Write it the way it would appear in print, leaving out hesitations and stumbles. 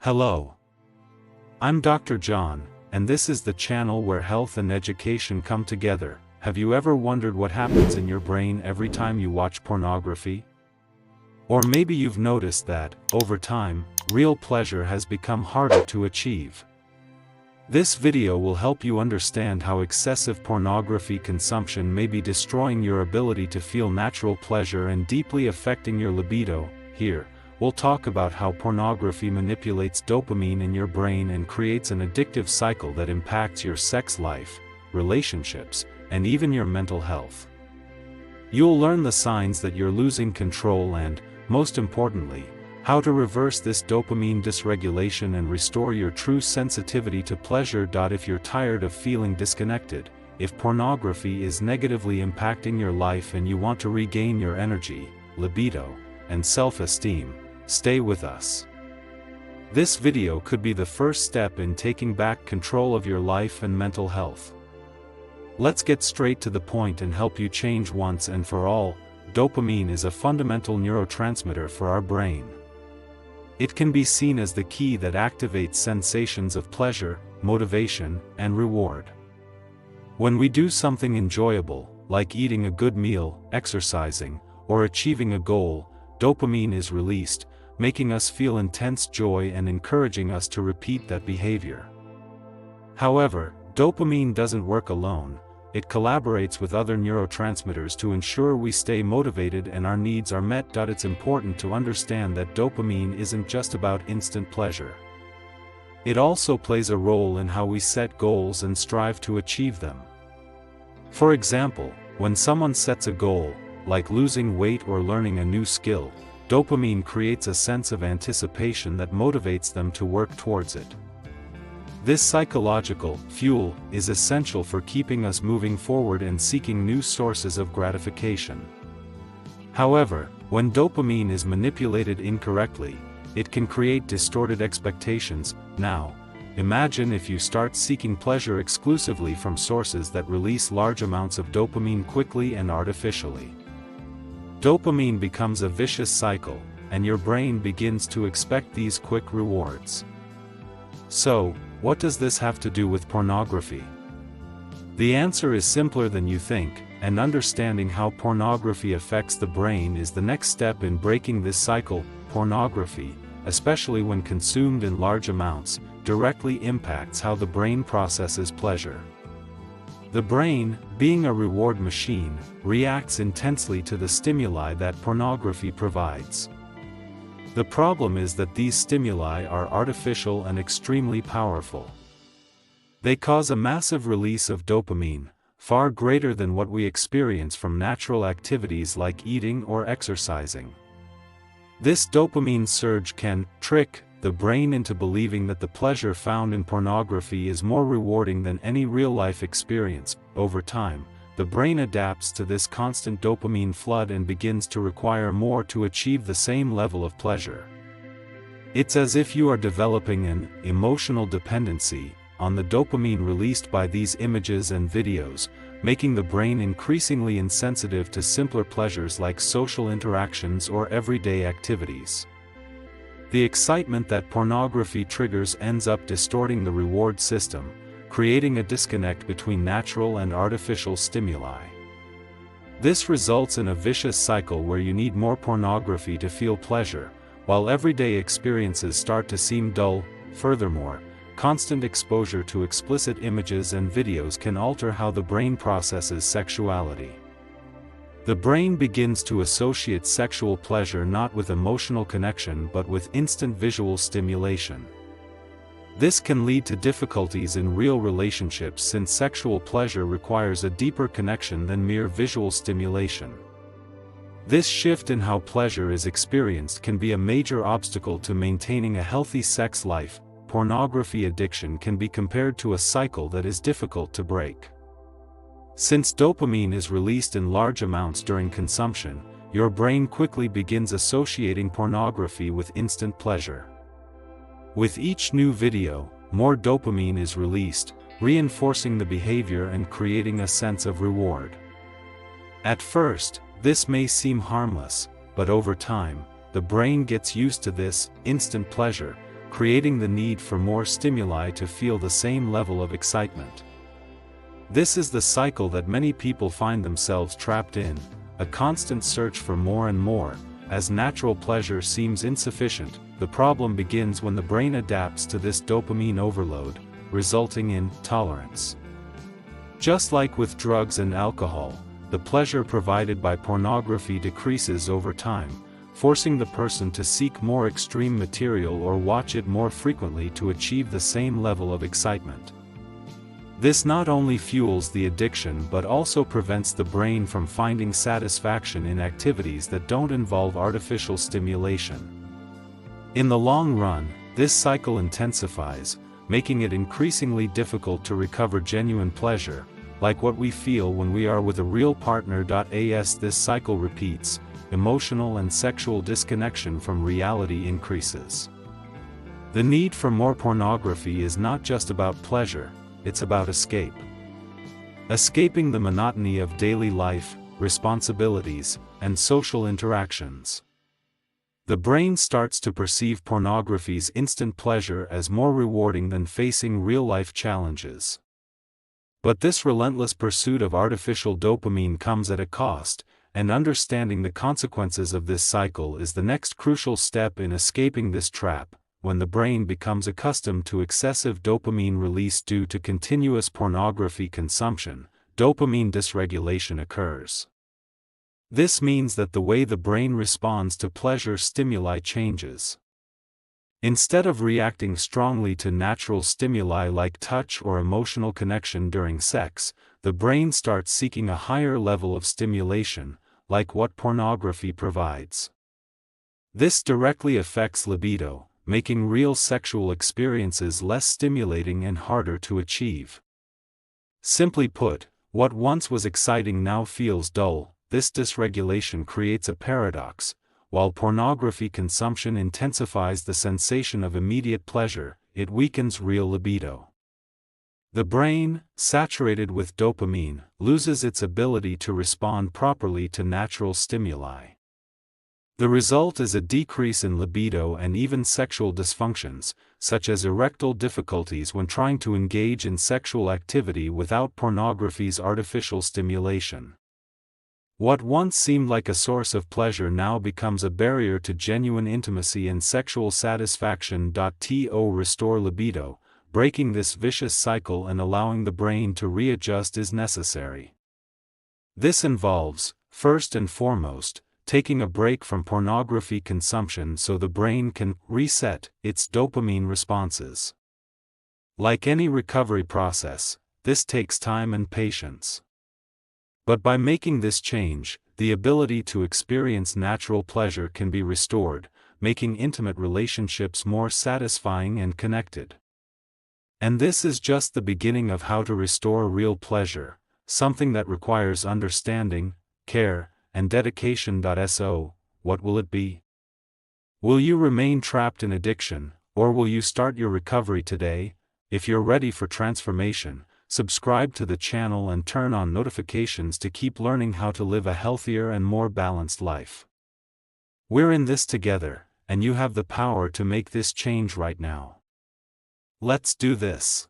Hello. I'm Dr. John, and this is the channel where health and education come together. Have you ever wondered what happens in your brain every time you watch pornography? Or maybe you've noticed that, over time, real pleasure has become harder to achieve. This video will help you understand how excessive pornography consumption may be destroying your ability to feel natural pleasure and deeply affecting your libido. Here, we'll talk about how pornography manipulates dopamine in your brain and creates an addictive cycle that impacts your sex life, relationships, and even your mental health. You'll learn the signs that you're losing control and, most importantly, how to reverse this dopamine dysregulation and restore your true sensitivity to pleasure. If you're tired of feeling disconnected, if pornography is negatively impacting your life and you want to regain your energy, libido, and self-esteem, stay with us. This video could be the first step in taking back control of your life and mental health. Let's get straight to the point and help you change once and for all. Dopamine is a fundamental neurotransmitter for our brain. It can be seen as the key that activates sensations of pleasure, motivation, and reward. When we do something enjoyable, like eating a good meal, exercising, or achieving a goal, dopamine is released, making us feel intense joy and encouraging us to repeat that behavior. However, dopamine doesn't work alone. It collaborates with other neurotransmitters to ensure we stay motivated and our needs are met. It's important to understand that dopamine isn't just about instant pleasure. It also plays a role in how we set goals and strive to achieve them. For example, when someone sets a goal, like losing weight or learning a new skill, dopamine creates a sense of anticipation that motivates them to work towards it. This psychological fuel is essential for keeping us moving forward and seeking new sources of gratification. However, when dopamine is manipulated incorrectly, it can create distorted expectations. Now, imagine if you start seeking pleasure exclusively from sources that release large amounts of dopamine quickly and artificially. Dopamine becomes a vicious cycle, and your brain begins to expect these quick rewards. So, what does this have to do with pornography? The answer is simpler than you think, and understanding how pornography affects the brain is the next step in breaking this cycle. Pornography, especially when consumed in large amounts, directly impacts how the brain processes pleasure. The brain, being a reward machine, reacts intensely to the stimuli that pornography provides. The problem is that these stimuli are artificial and extremely powerful. They cause a massive release of dopamine, far greater than what we experience from natural activities like eating or exercising. This dopamine surge can trick the brain into believing that the pleasure found in pornography is more rewarding than any real-life experience. Over time, the brain adapts to this constant dopamine flood and begins to require more to achieve the same level of pleasure. It's as if you are developing an emotional dependency on the dopamine released by these images and videos, making the brain increasingly insensitive to simpler pleasures like social interactions or everyday activities. The excitement that pornography triggers ends up distorting the reward system, creating a disconnect between natural and artificial stimuli. This results in a vicious cycle where you need more pornography to feel pleasure, while everyday experiences start to seem dull. Furthermore, constant exposure to explicit images and videos can alter how the brain processes sexuality. The brain begins to associate sexual pleasure not with emotional connection but with instant visual stimulation. This can lead to difficulties in real relationships since sexual pleasure requires a deeper connection than mere visual stimulation. This shift in how pleasure is experienced can be a major obstacle to maintaining a healthy sex life. Pornography addiction can be compared to a cycle that is difficult to break. Since dopamine is released in large amounts during consumption, your brain quickly begins associating pornography with instant pleasure. With each new video, more dopamine is released, reinforcing the behavior and creating a sense of reward. At first, this may seem harmless, but over time, the brain gets used to this instant pleasure, creating the need for more stimuli to feel the same level of excitement. This is the cycle that many people find themselves trapped in, a constant search for more and more. As natural pleasure seems insufficient, the problem begins when the brain adapts to this dopamine overload, resulting in tolerance. Just like with drugs and alcohol, the pleasure provided by pornography decreases over time, forcing the person to seek more extreme material or watch it more frequently to achieve the same level of excitement. This not only fuels the addiction but also prevents the brain from finding satisfaction in activities that don't involve artificial stimulation. In the long run, this cycle intensifies, making it increasingly difficult to recover genuine pleasure, like what we feel when we are with a real partner. As this cycle repeats, emotional and sexual disconnection from reality increases. The need for more pornography is not just about pleasure, it's about escape. Escaping the monotony of daily life, responsibilities, and social interactions. The brain starts to perceive pornography's instant pleasure as more rewarding than facing real-life challenges. But this relentless pursuit of artificial dopamine comes at a cost, and understanding the consequences of this cycle is the next crucial step in escaping this trap. When the brain becomes accustomed to excessive dopamine release due to continuous pornography consumption, dopamine dysregulation occurs. This means that the way the brain responds to pleasure stimuli changes. Instead of reacting strongly to natural stimuli like touch or emotional connection during sex, the brain starts seeking a higher level of stimulation, like what pornography provides. This directly affects libido, making real sexual experiences less stimulating and harder to achieve. Simply put, what once was exciting now feels dull. This dysregulation creates a paradox. While pornography consumption intensifies the sensation of immediate pleasure, it weakens real libido. The brain, saturated with dopamine, loses its ability to respond properly to natural stimuli. The result is a decrease in libido and even sexual dysfunctions, such as erectile difficulties when trying to engage in sexual activity without pornography's artificial stimulation. What once seemed like a source of pleasure now becomes a barrier to genuine intimacy and sexual satisfaction. To restore libido, breaking this vicious cycle and allowing the brain to readjust is necessary. This involves, first and foremost, taking a break from pornography consumption so the brain can reset its dopamine responses. Like any recovery process, this takes time and patience. But by making this change, the ability to experience natural pleasure can be restored, making intimate relationships more satisfying and connected. And this is just the beginning of how to restore real pleasure, something that requires understanding, care, and dedication. So, what will it be? Will you remain trapped in addiction, or will you start your recovery today? If you're ready for transformation, subscribe to the channel and turn on notifications to keep learning how to live a healthier and more balanced life. We're in this together, and you have the power to make this change right now. Let's do this.